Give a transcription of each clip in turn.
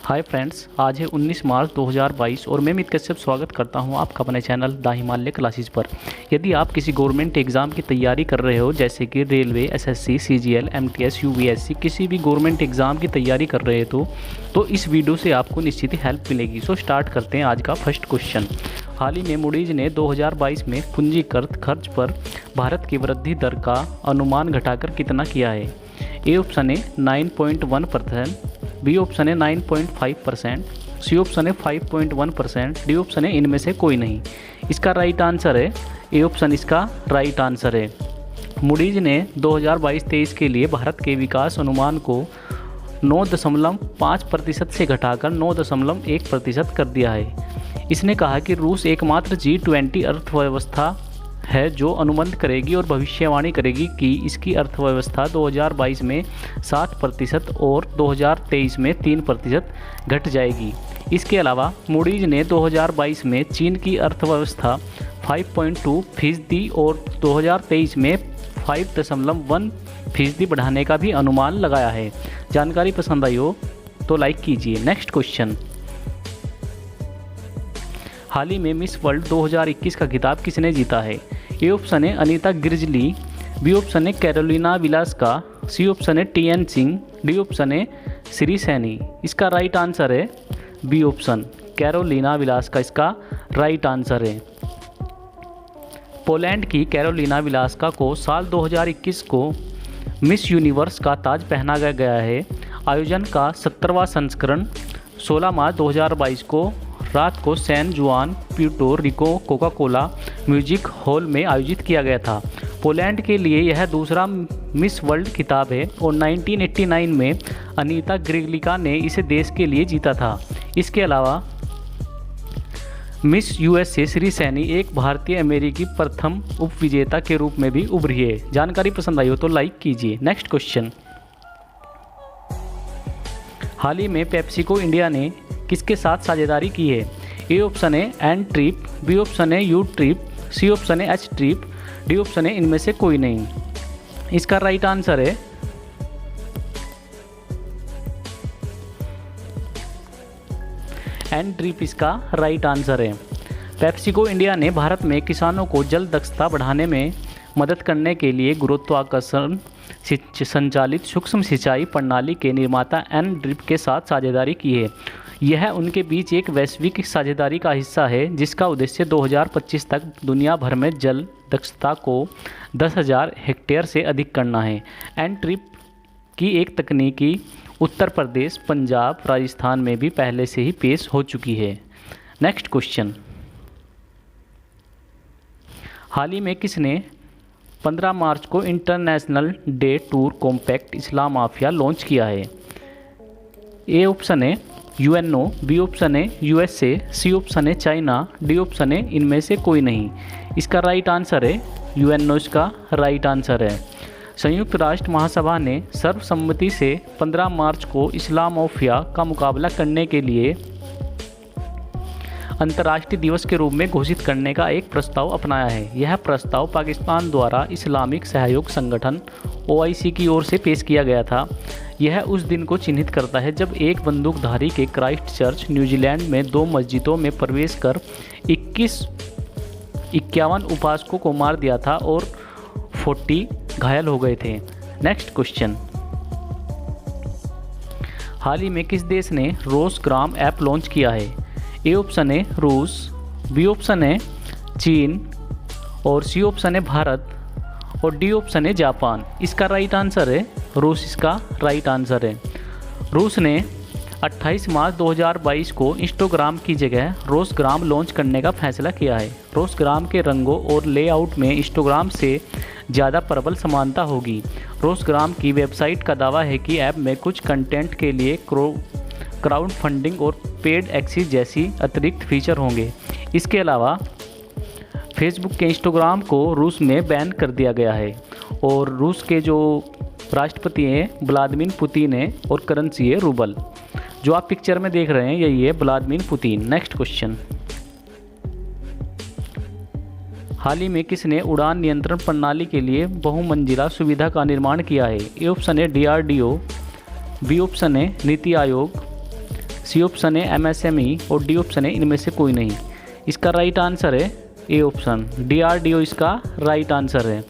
Hi friends, आज है 19 मार्च 2022 और मैं अमित कश्यप स्वागत करता हूं आपका अपने चैनल द हिमालय क्लासेस पर। यदि आप किसी गवर्नमेंट एग्ज़ाम की तैयारी कर रहे हो जैसे कि railway, SSC, CGL, MTS, UPSC, किसी भी गवर्नमेंट एग्ज़ाम की तैयारी कर रहे हो तो इस वीडियो से आपको निश्चित ही हेल्प मिलेगी। सो स्टार्ट करते हैं आज का फर्स्ट क्वेश्चन। हाल ही में मूडीज ने 2022 में पूंजीगत खर्च पर भारत की वृद्धि दर का अनुमान घटाकर कितना किया है? ए ऑप्शन है 9.1%, बी ऑप्शन है 9.5%, सी ऑप्शन है 5.1%, डी ऑप्शन है इनमें से कोई नहीं। इसका राइट आंसर है ए ऑप्शन, इसका राइट आंसर है। मूडीज ने 2022-23 के लिए भारत के विकास अनुमान को 9.5% से घटाकर 9.1% कर दिया है। इसने कहा कि रूस एकमात्र G20 अर्थव्यवस्था है जो अनुबंध करेगी और भविष्यवाणी करेगी कि इसकी अर्थव्यवस्था 2022 में 7% और 2023 में 3% घट जाएगी। इसके अलावा मूडीज ने 2022 में चीन की अर्थव्यवस्था 5.2% और 2023 में 5.1% बढ़ाने का भी अनुमान लगाया है। जानकारी पसंद आई हो तो लाइक कीजिए। Next question. हाल ही में मिस वर्ल्ड 2021 का खिताब किसने जीता है? ए ऑप्शन है अनीता ग्रिजली, बी ऑप्शन है कैरोलिना विलास्का, सी ऑप्शन है टीएन सिंह, डी ऑप्शन है श्री सैनी। इसका राइट आंसर है बी ऑप्शन, कैरोलिना विलास्का इसका राइट आंसर है। पोलैंड की कैरोलिना विलास्का को साल 2021 को मिस यूनिवर्स का ताज पहना गया है। आयोजन का 17वां संस्करण 16 मार्च 2022 को रात को सैन जुआन, Puerto Rico Coca Cola music hall में आयोजित किया गया था। पोलैंड के लिए यह दूसरा मिस वर्ल्ड खिताब है और 1989 में अनीता ग्रिगलिका ने इसे देश के लिए जीता था। इसके अलावा मिस यूएसए श्री सैनी एक भारतीय अमेरिकी प्रथम उपविजेता के रूप में भी उभरी है। जानकारी पसंद आई हो तो लाइक कीजिए। Next question. हाल ही में पेप्सिको इंडिया ने किसके साथ साझेदारी की है? ए ऑप्शन है एन ट्रिप, बी ऑप्शन है यू ट्रिप, सी ऑप्शन है एच ट्रिप, डी ऑप्शन है इनमें से कोई नहीं। इसका राइट आंसर है एन ट्रिप, इसका राइट आंसर है। पेप्सिको इंडिया ने भारत में किसानों को जल दक्षता बढ़ाने में मदद करने के लिए गुरुत्वाकर्षण संचालित सूक्ष्म सिंचाई प्रणाली के निर्माता एन ड्रिप के साथ साझेदारी की है। यह उनके बीच एक वैश्विक साझेदारी का हिस्सा है जिसका उद्देश्य 2025 तक दुनिया भर में जल दक्षता को 10,000 हेक्टेयर से अधिक करना है। एन ड्रिप की एक तकनीकी उत्तर प्रदेश, पंजाब, राजस्थान में भी पहले से ही पेश हो चुकी है। Next question. हाल ही में किसने 15 मार्च को इंटरनेशनल डे टूर कॉम्पैक्ट इस्लाम माफिया लॉन्च किया है? ए ऑप्शन है यूएनओ, बी ऑप्शन है यूएसए, सी ऑप्शन है चाइना, डी ऑप्शन है इनमें से कोई नहीं। इसका राइट आंसर है यूएनओ, इसका राइट आंसर है। संयुक्त राष्ट्र महासभा ने सर्वसम्मति से 15 मार्च को इस्लाम माफिया का मुकाबला करने के लिए अंतर्राष्ट्रीय दिवस के रूप में घोषित करने का एक प्रस्ताव अपनाया है। यह प्रस्ताव पाकिस्तान द्वारा इस्लामिक सहयोग संगठन OIC की ओर से पेश किया गया था। यह उस दिन को चिन्हित करता है जब एक बंदूकधारी के क्राइस्ट चर्च, न्यूजीलैंड में 2 मस्जिदों में प्रवेश कर 51 उपासकों को मार दिया था और 40 घायल हो गए थे। Next question. हाल ही में किस देश ने रोसग्राम ऐप लॉन्च किया है? ए ऑप्शन है रूस, बी ऑप्शन है चीन और सी ऑप्शन है भारत और डी ऑप्शन है जापान। इसका राइट आंसर है रूस, इसका राइट आंसर है। रूस ने 28 मार्च 2022 को इंस्टाग्राम की जगह रोसग्राम लॉन्च करने का फैसला किया है। रोसग्राम के रंगों और लेआउट में इंस्टाग्राम से ज़्यादा प्रबल समानता होगी। रोसग्राम की वेबसाइट का दावा है कि ऐप में कुछ कंटेंट के लिए क्राउड फंडिंग और पेड एक्सेस जैसी अतिरिक्त फीचर होंगे। इसके अलावा फेसबुक के इंस्टाग्राम को रूस में बैन कर दिया गया है और रूस के जो राष्ट्रपति हैं व्लादिमीर पुतिन है और करेंसी है रूबल। जो आप पिक्चर में देख रहे हैं यही है व्लादिमीर पुतिन। Next question. हाल ही में किसने उड़ान नियंत्रण प्रणाली के लिए बहुमंजिला सुविधा का निर्माण किया है? ए ऑप्शन है DRDO, बी ऑप्शन है नीति आयोग, सी ऑप्शन है MSME और डी ऑप्शन है इनमें से कोई नहीं। इसका राइट आंसर है ए ऑप्शन, DRDO इसका राइट आंसर है।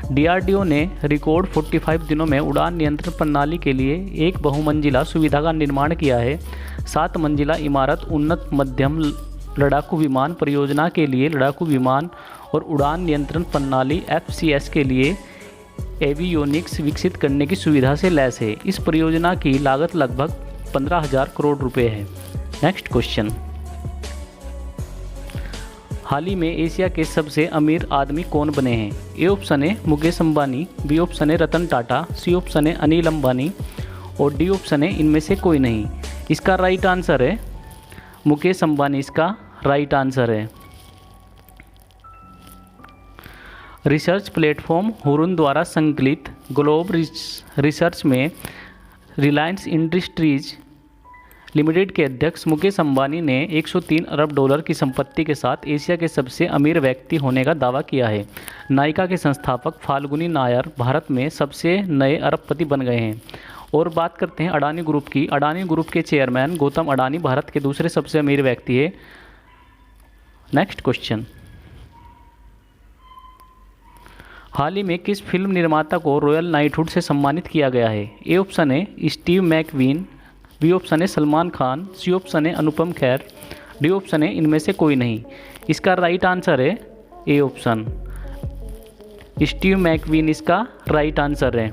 DRDO ने रिकॉर्ड 45 दिनों में उड़ान नियंत्रण प्रणाली के लिए एक बहुमंजिला सुविधा का निर्माण किया है। 7 मंजिला इमारत उन्नत मध्यम लड़ाकू विमान परियोजना के लिए लड़ाकू विमान और उड़ान नियंत्रण प्रणाली FCS के लिए एवियोनिक्स विकसित करने की सुविधा से लैस है। इस परियोजना की लागत लगभग 15,000 करोड़ रुपए है। नेक्स्ट क्वेश्चन, हाल ही में एशिया के सबसे अमीर आदमी कौन बने हैं? ए ऑप्शन है मुकेश अंबानी, बी ऑप्शन है रतन टाटा, सी ऑप्शन है अनिल अंबानी और डी ऑप्शन है इनमें से कोई नहीं। इसका राइट आंसर है मुकेश अंबानी, इसका राइट आंसर है। रिसर्च प्लेटफॉर्म हुरुन द्वारा संकलित ग्लोब रिसर्च में रिलायंस इंडस्ट्रीज लिमिटेड के अध्यक्ष मुकेश अंबानी ने 103 अरब डॉलर की संपत्ति के साथ एशिया के सबसे अमीर व्यक्ति होने का दावा किया है। नायका के संस्थापक फाल्गुनी नायर भारत में सबसे नए अरबपति बन गए हैं। और बात करते हैं अडानी ग्रुप की। अडानी ग्रुप के चेयरमैन गौतम अडानी भारत के दूसरे सबसे अमीर व्यक्ति है। नेक्स्ट क्वेश्चन, हाल ही में किस फिल्म निर्माता को रॉयल नाइटहुड से सम्मानित किया गया है? ए ऑप्शन है स्टीव मैकवीन, बी ऑप्शन है सलमान खान, सी ऑप्शन है अनुपम खेर, डी ऑप्शन है इनमें से कोई नहीं। इसका राइट आंसर है ए ऑप्शन, स्टीव मैकवीन इसका राइट आंसर है।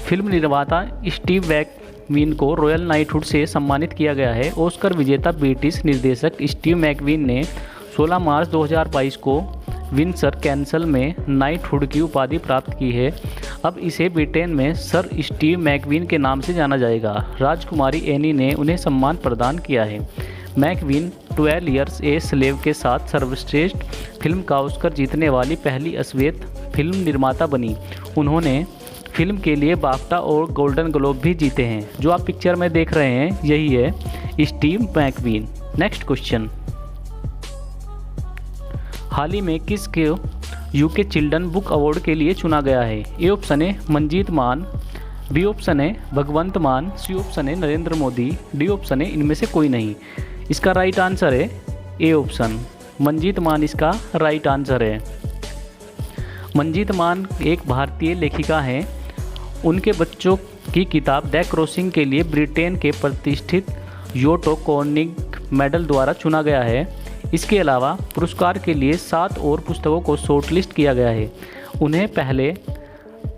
फिल्म निर्माता स्टीव मैकवीन को रॉयल नाइटहुड से सम्मानित किया गया है। ऑस्कर विजेता ब्रिटिश निर्देशक स्टीव मैकवीन ने 16 मार्च 2022 को विंडसर कैसल में नाइटहुड की उपाधि प्राप्त की है। अब इसे ब्रिटेन में सर स्टीव मैकवीन के नाम से जाना जाएगा। राजकुमारी एनी ने उन्हें सम्मान प्रदान किया है। मैकवीन 12 इयर्स ए स्लेव के साथ सर्वश्रेष्ठ फिल्म का ऑस्कर जीतने वाली पहली अश्वेत फिल्म निर्माता बनी। उन्होंने फिल्म के लिए बाफ्टा और गोल्डन ग्लोब भी जीते हैं। जो आप पिक्चर में देख रहे हैं यही है स्टीव मैकवीन। नेक्स्ट क्वेश्चन, हाल ही में किसके यूके चिल्ड्रन बुक अवार्ड के लिए चुना गया है? ए ऑप्शन है मंजीत मान, बी ऑप्शन है भगवंत मान, सी ऑप्शन है नरेंद्र मोदी, डी ऑप्शन है इनमें से कोई नहीं। इसका राइट आंसर है ए ऑप्शन, मंजीत मान इसका राइट आंसर है। मंजीत मान एक भारतीय लेखिका हैं। उनके बच्चों की किताब द क्रॉसिंग के लिए ब्रिटेन के प्रतिष्ठित योटो कॉर्निग मेडल द्वारा चुना गया है। इसके अलावा पुरस्कार के लिए 7 और पुस्तकों को शॉर्टलिस्ट किया गया है। उन्हें पहले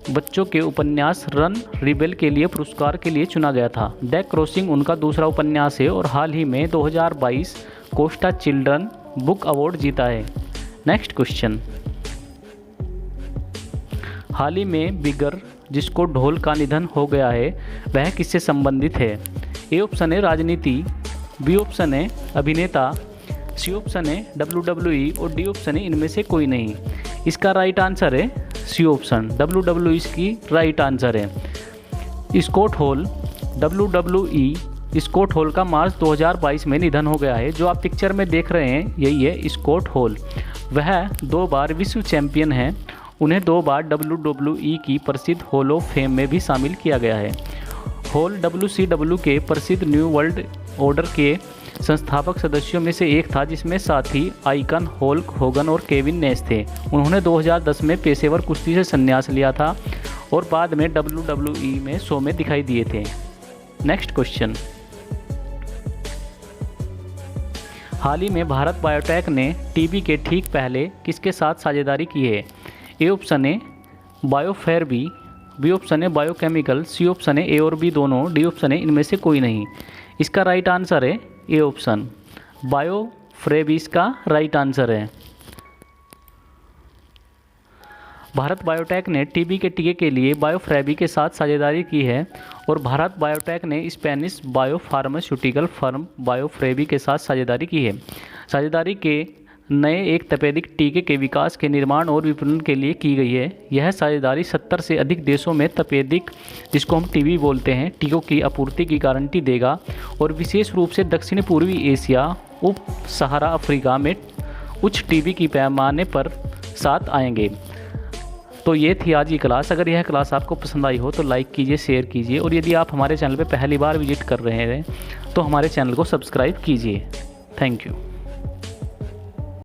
बच्चों के उपन्यास रन रिबेल के लिए पुरस्कार के लिए चुना गया था। द क्रॉसिंग उनका दूसरा उपन्यास है और हाल ही में 2022 कोस्टा चिल्ड्रन बुक अवार्ड जीता है। नेक्स्ट क्वेश्चन, हाल ही में बिगर जिसको ढोल का निधन हो गया है वह किससे संबंधित है? ए ऑप्शन है राजनीति, बी ऑप्शन है अभिनेता, सी ऑप्शन है WWE और डी ऑप्शन है इनमें से कोई नहीं। इसका राइट आंसर है सी ऑप्शन, WWE इसकी राइट आंसर है। Scott Hall WWE Scott Hall का मार्च 2022 में निधन हो गया है। जो आप पिक्चर में देख रहे हैं यही है स्कॉट हॉल। वह 2 बार विश्व चैंपियन हैं। उन्हें 2 बार WWE की प्रसिद्ध हॉल ऑफ फेम में भी शामिल किया गया है। हॉल WCW के प्रसिद्ध न्यू वर्ल्ड ऑर्डर के संस्थापक सदस्यों में से एक था, जिसमें साथी आइकन हल्क होगन और केविन नेश थे। उन्होंने 2010 में पेशेवर कुश्ती से संन्यास लिया था और बाद में WWE में शो में दिखाई दिए थे। नेक्स्ट क्वेश्चन, हाल ही में भारत बायोटेक ने टीबी के ठीक पहले किसके साथ साझेदारी की है? ए ऑप्शन है बायोफेरबी, बी ऑप्शन है बायोकेमिकल, सी ऑप्शन है ए और बी दोनों, डी ऑप्शन है इनमें से कोई नहीं। इसका राइट आंसर है ए ऑप्शन, बायोफ्रेबी इसका राइट आंसर है। भारत बायोटेक ने टीबी के टीके के लिए बायोफ्रेबी के साथ साझेदारी की है और भारत बायोटेक ने स्पेनिश बायोफार्मास्यूटिकल फर्म बायोफ्रेबी के साथ साझेदारी की है। साझेदारी के नए एक तपेदिक टीके के विकास के निर्माण और विपणन के लिए की गई है। यह साझेदारी 70 से अधिक देशों में तपेदिक, जिसको हम टीबी बोलते हैं, टीकों की आपूर्ति की गारंटी देगा और विशेष रूप से दक्षिण पूर्वी एशिया, उप सहारा अफ्रीका में उच्च टीबी की पैमाने पर साथ आएंगे। तो ये थी आज की क्लास। अगर यह क्लास आपको पसंद आई हो तो लाइक कीजिए, शेयर कीजिए, और यदि आप हमारे चैनल पर पहली बार विजिट कर रहे हैं तो हमारे चैनल को सब्सक्राइब कीजिए। Thank you.